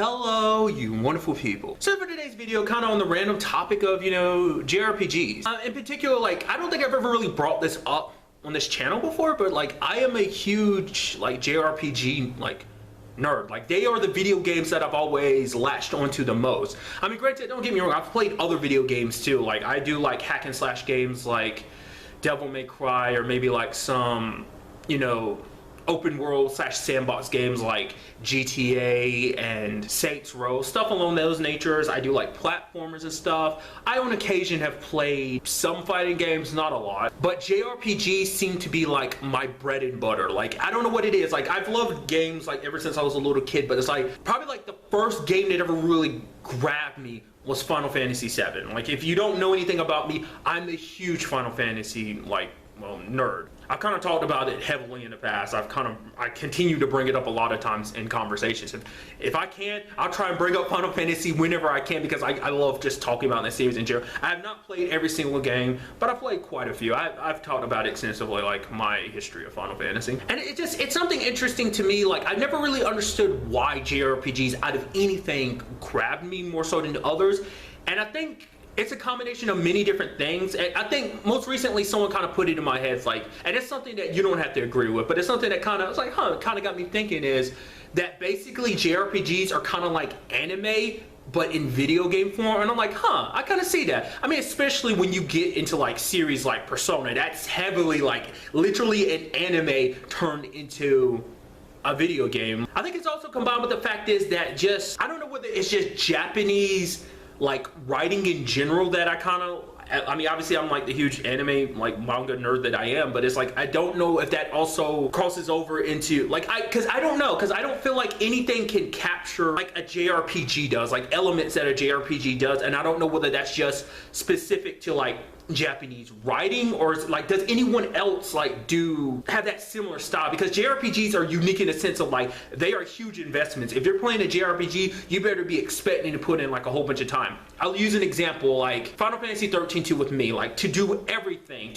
Hello, you wonderful people. So for today's video, kind of on the random topic of, JRPGs. In particular, like, I don't think I've ever really brought this up on this channel before, but like, I am a huge, like, JRPG, like, nerd. Like, they are the video games that I've always latched onto the most. I mean, granted, don't get me wrong, I've played other video games too. Like, I do like hack and slash games like Devil May Cry, or maybe like some, open world slash sandbox games like GTA and Saints Row, stuff along those natures. I do like platformers and stuff. I on occasion have played some fighting games, not a lot, but JRPGs seem to be like my bread and butter. Like, I don't know what it is. Like, I've loved games like ever since I was a little kid, but it's like probably like the first game that ever really grabbed me was Final Fantasy VII. Like, if you don't know anything about me, I'm a huge Final Fantasy nerd. I've kind of talked about it heavily in the past. I continue to bring it up a lot of times in conversations. If I can, I'll try and bring up Final Fantasy whenever I can, because I love just talking about that series in general. I have not played every single game, but I've played quite a few. I've talked about it extensively, like my history of Final Fantasy. And it's something interesting to me. Like, I never really understood why JRPGs out of anything grabbed me more so than others. And I think it's a combination of many different things. And I think most recently someone kind of put it in my head, like, and it's something that you don't have to agree with, but it's something that kind of, kind of got me thinking, is that basically JRPGs are kind of like anime, but in video game form. And I'm like, I kind of see that. I mean, especially when you get into like series like Persona, that's heavily like literally an anime turned into a video game. I think it's also combined with the fact is that I don't know whether it's just Japanese like writing in general that I mean, obviously I'm like the huge anime like manga nerd that I am, but it's like I don't know if that also crosses over into like because I don't feel like anything can capture like a JRPG does, like elements that a JRPG does, and I don't know whether that's just specific to like Japanese writing, or like does anyone else like have that similar style? Because JRPGs are unique in the sense of like they are huge investments. If you're playing a JRPG, you better be expecting to put in like a whole bunch of time. I'll use an example like Final Fantasy 13 2 with me, like to do everything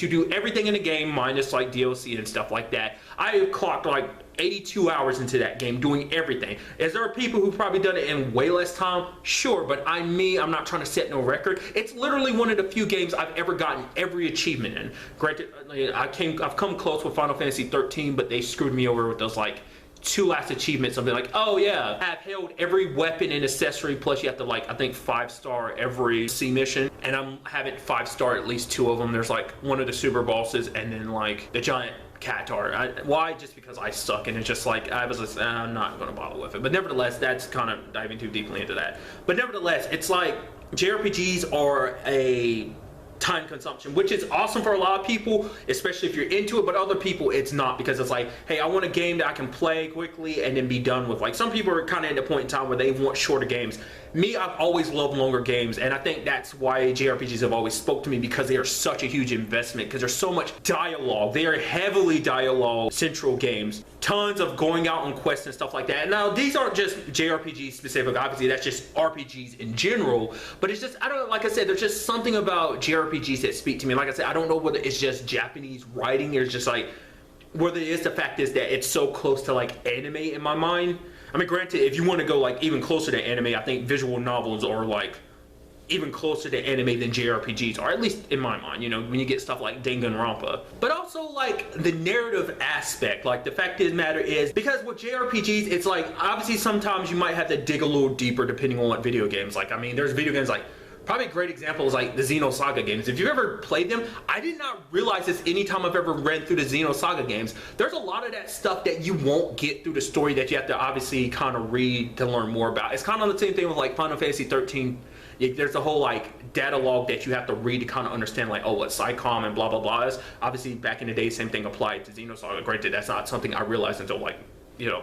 in the game minus like DLC and stuff like that. I clocked like 82 hours into that game doing everything. Is there people who've probably done it in way less time? Sure, but I'm not trying to set no record. It's literally one of the few games I've ever gotten every achievement in. Granted, I've come close with Final Fantasy 13, but they screwed me over with those like two last achievements. I'll be like, oh yeah, I've held every weapon and accessory, plus you have to like, I think 5-star every C mission, and I'm having 5-star at least 2 of them. There's like one of the super bosses, and then like the giant Qatar. Why? Just because I suck, and it's just like I was just I'm not gonna bother with it. But nevertheless, that's kind of diving too deeply into that. But nevertheless, it's like JRPGs are a time consumption, which is awesome for a lot of people, especially if you're into it, but other people it's not, because it's like, hey, I want a game that I can play quickly and then be done with. Like, some people are kind of at a point in time where they want shorter games. Me, I've always loved longer games, and I think that's why JRPGs have always spoke to me, because they are such a huge investment, because there's so much dialogue. They are heavily dialogue central games, tons of going out on quests and stuff like that. And now these aren't just JRPG specific, obviously that's just RPGs in general, but it's just, I don't know, like I said, there's just something about JRPGs that speak to me. Like I said, I don't know whether it's just Japanese writing, or just like whether it is the fact is that it's so close to like anime in my mind. I mean, granted, if you want to go like even closer to anime, I think visual novels are like even closer to anime than JRPGs, or at least in my mind, when you get stuff like Danganronpa. But also like the narrative aspect, like the fact of the matter is, because with JRPGs, it's like obviously sometimes you might have to dig a little deeper depending on what video games. Like, I mean, there's video games like, probably a great example is like the Xenosaga games. If you've ever played them, I did not realize this anytime I've ever read through the Xenosaga games. There's a lot of that stuff that you won't get through the story that you have to obviously kind of read to learn more about. It's kind of the same thing with like Final Fantasy 13. There's a whole like data log that you have to read to kind of understand like, oh, what Psycom and blah blah blah is. Obviously back in the day, same thing applied to Xenosaga. Granted, that's not something I realized until like,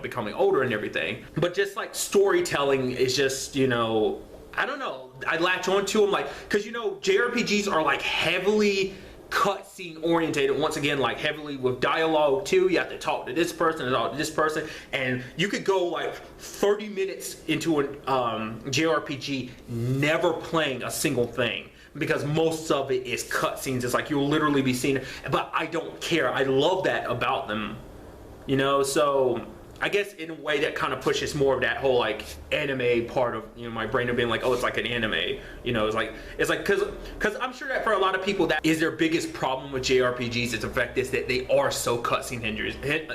becoming older and everything. But just like storytelling is just, I don't know, I latch onto them, like, because JRPGs are like heavily cutscene orientated, once again, like heavily with dialogue too. You have to talk to this person and talk to this person, and you could go like 30 minutes into a JRPG never playing a single thing, because most of it is cutscenes. It's like you'll literally be seeing it, but I don't care. I love that about them, so I guess in a way that kind of pushes more of that whole like anime part of, you know, my brain of being like, oh, it's like an anime, you know, it's like because I'm sure that for a lot of people that is their biggest problem with JRPGs. It's the fact is that they are so cutscene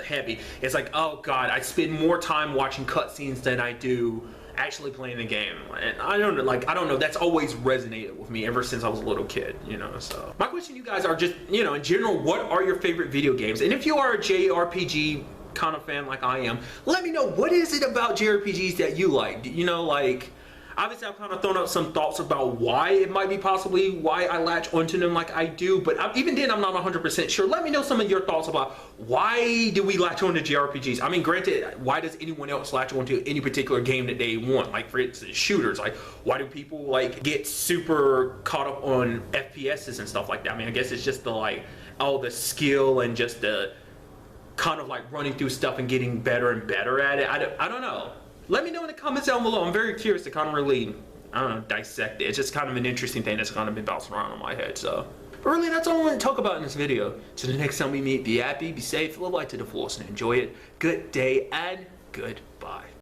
heavy. It's like, oh god, I spend more time watching cutscenes than I do actually playing the game. And I don't know, that's always resonated with me ever since I was a little kid, you know. So my question to you guys are just, you know, in general, what are your favorite video games? And if you are a JRPG kind of fan like I am, let me know, what is it about JRPGs that you like? You know, like, obviously I've kind of thrown out some thoughts about why it might be possibly why I latch onto them like I do, but even then I'm not 100% sure. Let me know some of your thoughts about why do we latch onto JRPGs? I mean, granted, why does anyone else latch onto any particular game that they want? Like, for instance, shooters. Like, why do people like get super caught up on FPSs and stuff like that? I mean, I guess it's just the like, oh, the skill and just the kind of like running through stuff and getting better and better at it. I don't know. Let me know in the comments down below. I'm very curious to kind of really, I don't know, dissect it. It's just kind of an interesting thing that's kind of been bouncing around in my head. So, but really, that's all I want to talk about in this video. So the next time we meet, be happy, be safe, live life to the fullest, and enjoy it. Good day and goodbye.